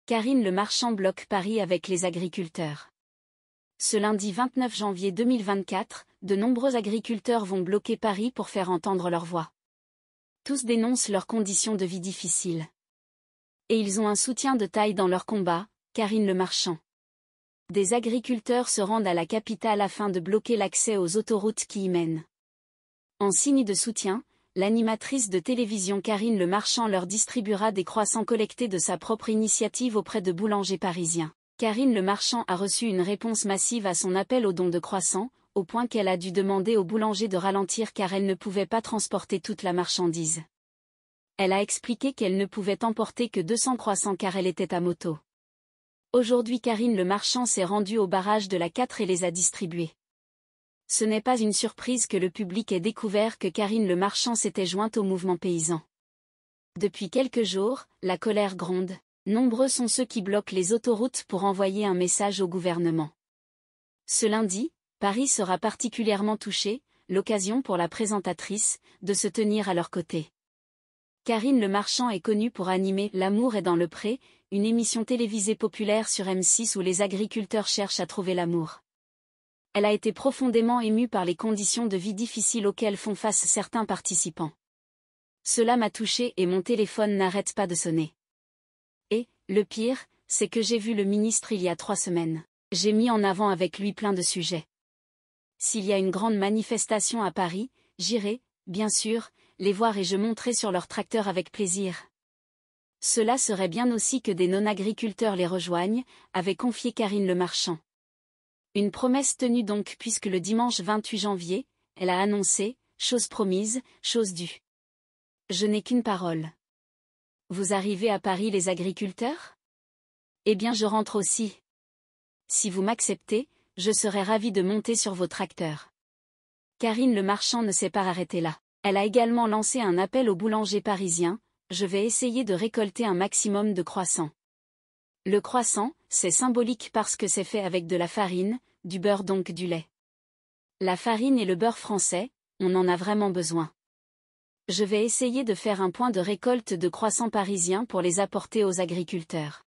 Karine Le Marchand bloque Paris avec les agriculteurs. Ce lundi 29 janvier 2024, de nombreux agriculteurs vont bloquer Paris pour faire entendre leur voix. Tous dénoncent leurs conditions de vie difficiles. Et ils ont un soutien de taille dans leur combat, Karine Le Marchand. Des agriculteurs se rendent à la capitale afin de bloquer l'accès aux autoroutes qui y mènent. En signe de soutien, l'animatrice de télévision Karine Le Marchand leur distribuera des croissants collectés de sa propre initiative auprès de boulangers parisiens. Karine Le Marchand a reçu une réponse massive à son appel au don de croissants, au point qu'elle a dû demander aux boulangers de ralentir car elle ne pouvait pas transporter toute la marchandise. Elle a expliqué qu'elle ne pouvait emporter que 200 croissants car elle était à moto. Aujourd'hui Karine Le Marchand s'est rendue au barrage de la 4 et les a distribués. Ce n'est pas une surprise que le public ait découvert que Karine Le Marchand s'était jointe au mouvement paysan. Depuis quelques jours, la colère gronde. Nombreux sont ceux qui bloquent les autoroutes pour envoyer un message au gouvernement. Ce lundi, Paris sera particulièrement touché, l'occasion pour la présentatrice de se tenir à leur côté. Karine Le Marchand est connue pour animer L'amour est dans le pré, une émission télévisée populaire sur M6 où les agriculteurs cherchent à trouver l'amour. Elle a été profondément émue par les conditions de vie difficiles auxquelles font face certains participants. Cela m'a touchée et mon téléphone n'arrête pas de sonner. Et, le pire, c'est que j'ai vu le ministre il y a 3 semaines. J'ai mis en avant avec lui plein de sujets. S'il y a une grande manifestation à Paris, j'irai, bien sûr, les voir et je monterai sur leur tracteur avec plaisir. Cela serait bien aussi que des non-agriculteurs les rejoignent, avait confié Karine Le Marchand. Une promesse tenue donc puisque le dimanche 28 janvier, elle a annoncé, chose promise, chose due. Je n'ai qu'une parole. Vous arrivez à Paris les agriculteurs? Eh bien je rentre aussi. Si vous m'acceptez, je serai ravie de monter sur vos tracteurs. Karine Le Marchand ne s'est pas arrêtée là. Elle a également lancé un appel aux boulangers parisiens, je vais essayer de récolter un maximum de croissants. Le croissant, c'est symbolique parce que c'est fait avec de la farine, du beurre donc du lait. La farine et le beurre français, on en a vraiment besoin. Je vais essayer de faire un point de récolte de croissants parisiens pour les apporter aux agriculteurs.